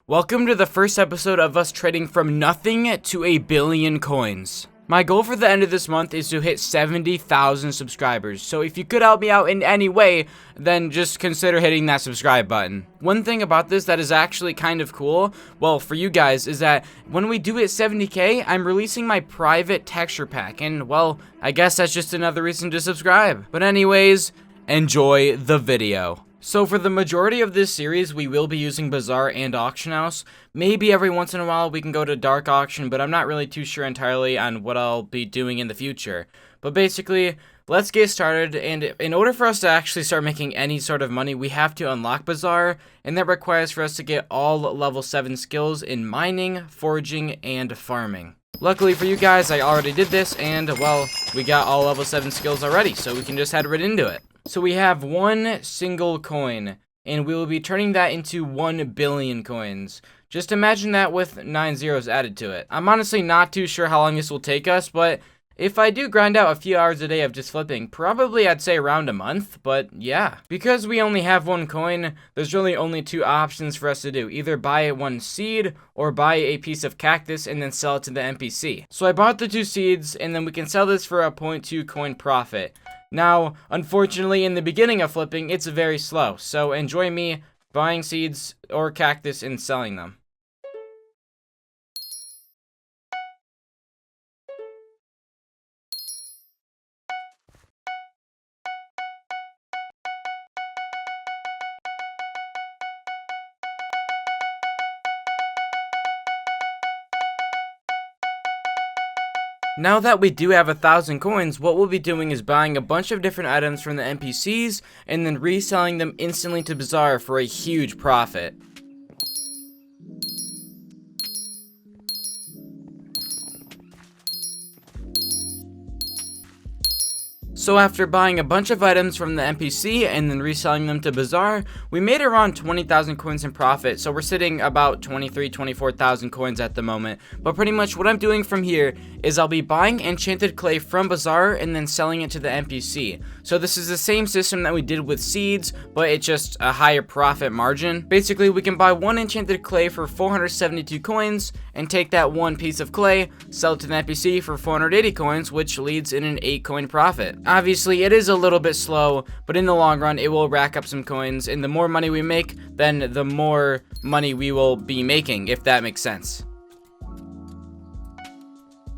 Welcome to the first episode of us trading from nothing to 1 billion coins. My goal for the end of this month is to hit 70,000 subscribers, so if you could help me out in any way, then just consider hitting that subscribe button. One thing about this that is actually kind of cool, well, for you guys, is that when we do hit 70k, I'm releasing my private texture pack, and well, I guess that's just another reason to subscribe. But anyways, enjoy the video. So for the majority of this series, we will be using Bazaar and Auction House. Maybe every once in a while we can go to Dark Auction, but I'm not really too sure entirely on what I'll be doing in the future. But basically, let's get started, and in order for us to actually start making any sort of money, we have to unlock Bazaar, and that requires for us to get all level 7 skills in mining, foraging, and farming. Luckily for you guys, I already did this, and well, we got all level 7 skills already, so we can just head right into it. So we have one single coin, and we will be turning that into 1 billion coins. Just imagine that with 9 zeros added to it. I'm honestly not too sure how long this will take us, but if I do grind out a few hours a day of just flipping, probably I'd say around a month, but yeah. Because we only have one coin, there's really only two options for us to do. Either buy one seed, or buy a piece of cactus and then sell it to the NPC. So I bought the 2 seeds, and then we can sell this for a 0.2 coin profit. Now, unfortunately, in the beginning of flipping, it's very slow, so enjoy me buying seeds or cactus and selling them. Now that we do have 1,000 coins, what we'll be doing is buying a bunch of different items from the NPCs and then reselling them instantly to Bazaar for a huge profit. So after buying a bunch of items from the NPC and then reselling them to Bazaar, we made around 20,000 coins in profit, so we're sitting about 24,000 coins at the moment. But pretty much what I'm doing from here is I'll be buying enchanted clay from Bazaar and then selling it to the NPC. So this is the same system that we did with seeds, but it's just a higher profit margin. Basically, we can buy one enchanted clay for 472 coins and take that one piece of clay, sell it to the NPC for 480 coins, which leads in an 8 coin profit. Obviously, it is a little bit slow, but in the long run, it will rack up some coins, and the more money we make, then the more money we will be making, if that makes sense.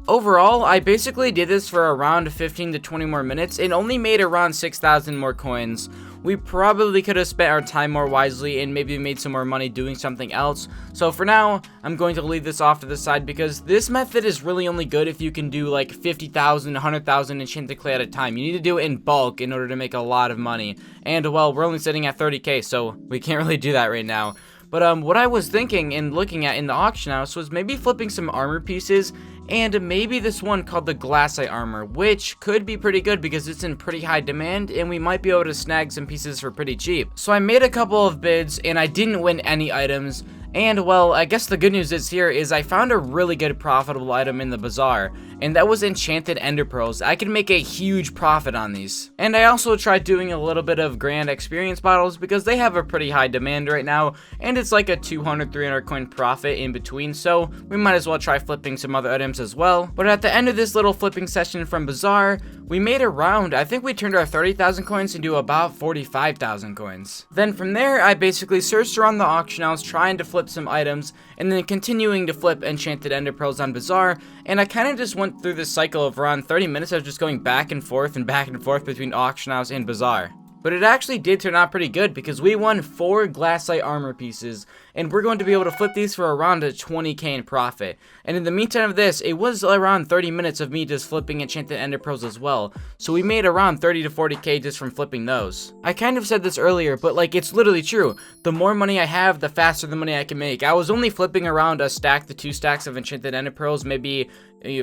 Overall, I basically did this for around 15 to 20 more minutes and only made around 6,000 more coins. We probably could have spent our time more wisely and maybe made some more money doing something else. So for now, I'm going to leave this off to the side because this method is really only good if you can do like 50,000, 100,000 enchanted clay at a time. You need to do it in bulk in order to make a lot of money. And well, we're only sitting at 30k, so we can't really do that right now. But what I was thinking and looking at in the auction house was maybe flipping some armor pieces, and maybe this one called the glassite armor, which could be pretty good because it's in pretty high demand and we might be able to snag some pieces for pretty cheap. So I made a couple of bids and I didn't win any items. And well, I guess the good news is I found a really good profitable item in the Bazaar, and that was enchanted ender pearls. I can make a huge profit on these. And I also tried doing a little bit of grand experience bottles because they have a pretty high demand right now, and it's like a 200, 300 coin profit in between, so we might as well try flipping some other items as well. But at the end of this little flipping session from Bazaar, we made around, I think we turned our 30,000 coins into about 45,000 coins. Then from there, I basically searched around the auction house trying to flip some items, and then continuing to flip enchanted ender pearls on Bazaar, and I kind of just went through this cycle of around 30 minutes of just going back and forth between auction house and Bazaar. But it actually did turn out pretty good because we won 4 glassite armor pieces, and we're going to be able to flip these for around a 20k in profit. And in the meantime of this, it was around 30 minutes of me just flipping enchanted ender pearls as well, so we made around 30 to 40k just from flipping those. I kind of said this earlier, but like it's literally true. The more money I have, the faster the money I can make. I was only flipping around a stack to 2 stacks of enchanted ender pearls maybe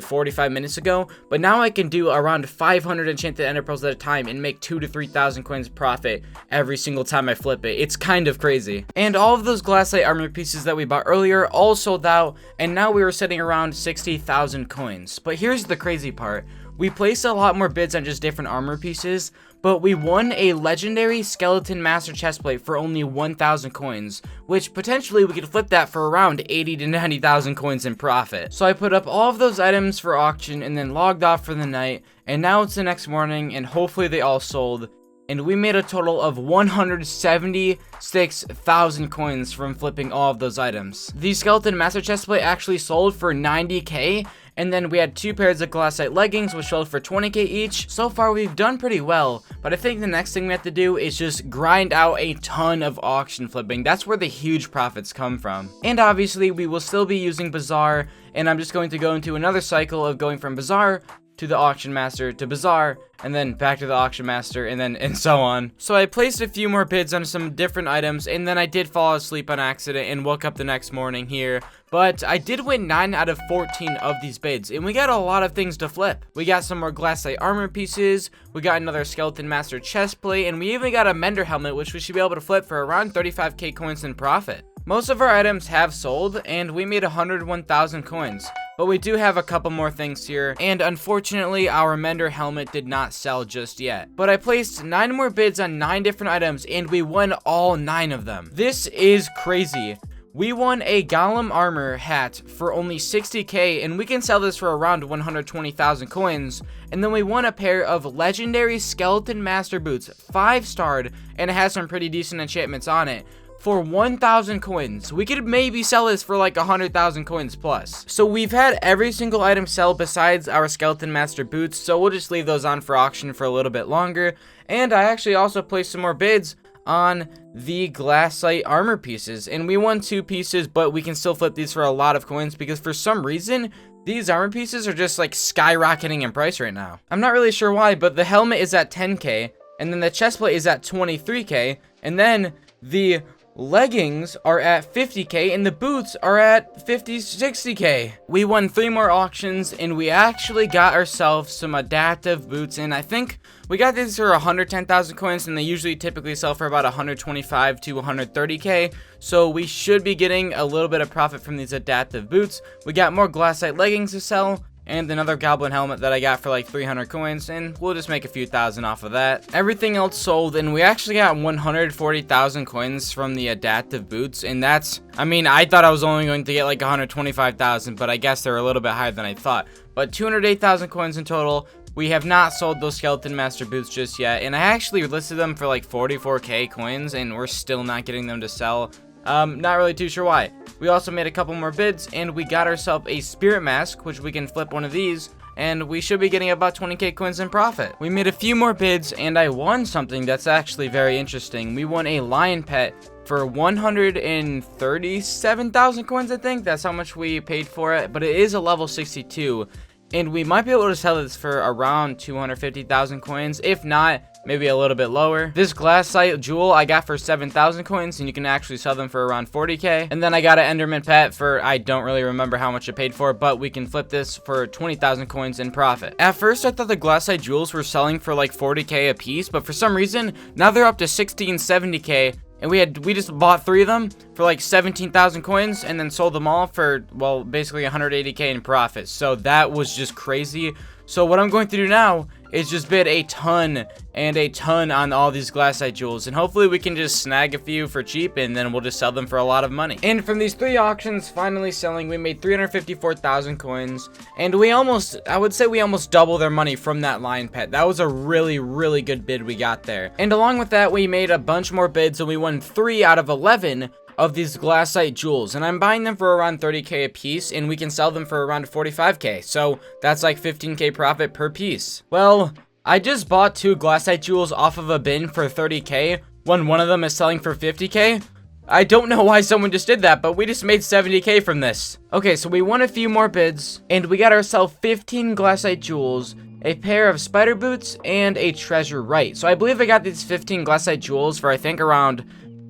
45 minutes ago, but now I can do around 500 enchanted ender pearls at a time and make 2,000 to 3,000 coins profit every single time I flip it. It's kind of crazy. And all of those glassite armor pieces that we bought earlier all sold out, and now we were sitting around 60,000 coins. But here's the crazy part. We placed a lot more bids on just different armor pieces, but we won a legendary skeleton master chestplate for only 1,000 coins, which potentially we could flip that for around 80 to 90,000 coins in profit. So I put up all of those items for auction and then logged off for the night, and now it's the next morning and hopefully they all sold. And we made a total of 176,000 coins from flipping all of those items. The skeleton master chestplate actually sold for 90k, and then we had 2 pairs of glassite leggings which sold for 20k each. So far we've done pretty well, but I think the next thing we have to do is just grind out a ton of auction flipping. That's where the huge profits come from. And obviously we will still be using Bazaar, and I'm just going to go into another cycle of going from Bazaar to the auction master to Bazaar, and then back to the auction master, and so on. So I placed a few more bids on some different items, and then I did fall asleep on accident and woke up the next morning here. But I did win 9 out of 14 of these bids, and we got a lot of things to flip. We got some more glassite armor pieces, we got another skeleton master chest plate, and we even got a mender helmet, which we should be able to flip for around 35k coins in profit. Most of our items have sold, and we made 101,000 coins. But we do have a couple more things here, and unfortunately our mender helmet did not sell just yet. But I placed 9 more bids on 9 different items, and we won all 9 of them. This is crazy. We won a golem armor hat for only 60k, and we can sell this for around 120,000 coins. And then we won a pair of legendary skeleton master boots, 5-starred, and it has some pretty decent enchantments on it, for 1,000 coins. We could maybe sell this for like 100,000 coins plus. So we've had every single item sell besides our skeleton master boots, so we'll just leave those on for auction for a little bit longer. And I actually also placed some more bids on the glassite armor pieces, and we won 2 pieces, but we can still flip these for a lot of coins because for some reason these armor pieces are just like skyrocketing in price right now. I'm not really sure why, but the helmet is at 10k, and then the chestplate is at 23k, and then the leggings are at 50k, and the boots are at 60k. We won 3 more auctions, and we actually got ourselves some adaptive boots, and I think we got these for 110,000 coins, and they usually typically sell for about 125 to 130k, so we should be getting a little bit of profit from these adaptive boots. We got more glassite leggings to sell, and another goblin helmet that I got for like 300 coins, and we'll just make a few thousand off of that. Everything else sold, and we actually got 140,000 coins from the adaptive boots, and that's, I mean, I thought I was only going to get like 125,000, but I guess they're a little bit higher than I thought. But 208,000 coins in total. We have not sold those skeleton master boots just yet, and I actually listed them for like 44k coins, and we're still not getting them to sell. Not really too sure why. We also made a couple more bids, and we got ourselves a spirit mask, which we can flip one of these, and we should be getting about 20k coins in profit. We made a few more bids, and I won something that's actually very interesting. We won a lion pet for 137,000 coins, I think. That's how much we paid for it, but it is a level 62, and we might be able to sell this for around 250,000 coins. If not, maybe a little bit lower. This glassite jewel I got for 7,000 coins, and you can actually sell them for around 40k. And then I got an enderman pet for, I don't really remember how much I paid for, but we can flip this for 20,000 coins in profit. At first I thought the glassite jewels were selling for like 40k a piece, but for some reason now they're up to 70k. And we just bought 3 of them for like 17,000 coins, and then sold them all for, well, basically 180k in profit. So that was just crazy. So what I'm going to do now is just bid a ton and a ton on all these glassite jewels, and hopefully we can just snag a few for cheap, and then we'll just sell them for a lot of money. And from these 3 auctions finally selling, we made 354,000 coins, and I would say we almost doubled our money from that lion pet. That was a really, really good bid we got there. And along with that, we made a bunch more bids, and we won 3 out of 11 of these glassite jewels, and I'm buying them for around 30k a piece, and we can sell them for around 45k, so that's like 15k profit per piece. Well, I just bought 2 glassite jewels off of a bin for 30k when one of them is selling for 50k. I don't know why someone just did that, but we just made 70k from this. Okay, so we won a few more bids, and we got ourselves 15 glassite jewels, a pair of spider boots, and a treasure right. So I believe I got these 15 glassite jewels for I think around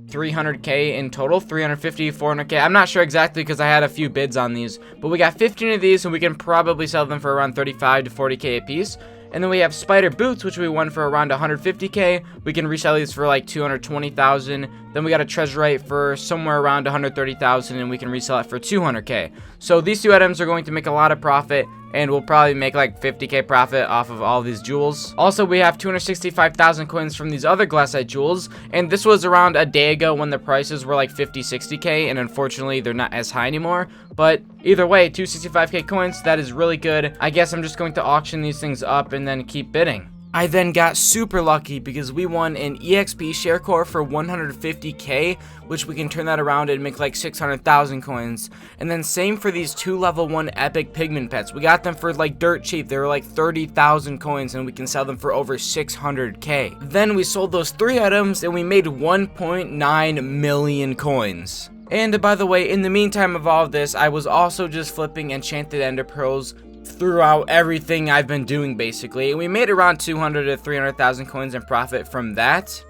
300k in total, 350, 400k. I'm not sure exactly because I had a few bids on these, but we got 15 of these, and we can probably sell them for around 35 to 40k a piece. And then we have spider boots, which we won for around 150k. We can resell these for like 220,000. Then we got a treasurite for somewhere around 130,000, and we can resell it for 200k. So these 2 items are going to make a lot of profit, and we'll probably make like 50k profit off of all these jewels. Also, we have 265,000 coins from these other glassite jewels, and this was around a day ago when the prices were like 50-60k, and unfortunately they're not as high anymore. But either way, 265k coins, that is really good. I guess I'm just going to auction these things up and then keep bidding. I then got super lucky because we won an EXP share core for 150k, which we can turn that around and make like 600,000 coins. And then same for these 2 level 1 epic pigment pets. We got them for like dirt cheap. They were like 30,000 coins, and we can sell them for over 600k. Then we sold those 3 items and we made 1.9 million coins. And by the way, in the meantime of all of this, I was also just flipping enchanted ender pearls throughout everything I've been doing, basically, and we made around 200 to 300,000 coins in profit from that.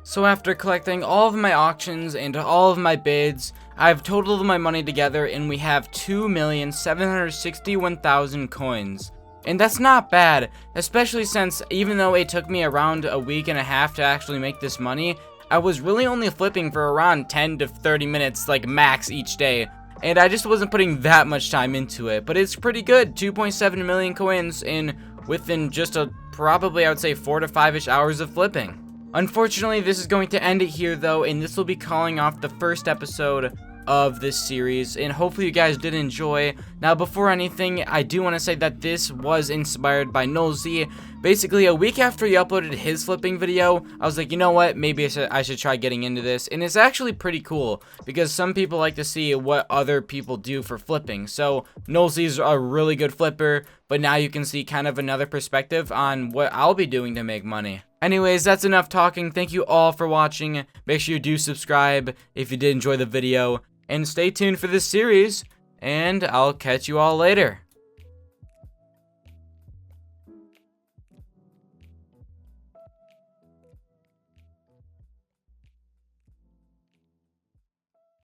So after collecting all of my auctions and all of my bids, I've totaled my money together and we have 2,761,000 coins. And that's not bad, especially since even though it took me around a week and a half to actually make this money, I was really only flipping for around 10 to 30 minutes like max each day. And I just wasn't putting that much time into it, but it's pretty good. 2.7 million coins within just probably I would say 4 to 5ish hours of flipping. Unfortunately, this is going to end it here though, and this will be calling off the first episode of this series, and hopefully you guys did enjoy. Now, before anything, I do want to say that this was inspired by Nolzy. Basically, a week after he uploaded his flipping video, I was like, you know what, maybe I should try getting into this, and it's actually pretty cool, because some people like to see what other people do for flipping. So, Nolzy's a really good flipper, but now you can see kind of another perspective on what I'll be doing to make money. Anyways, that's enough talking. Thank you all for watching. Make sure you do subscribe if you did enjoy the video, and stay tuned for this series, and I'll catch you all later.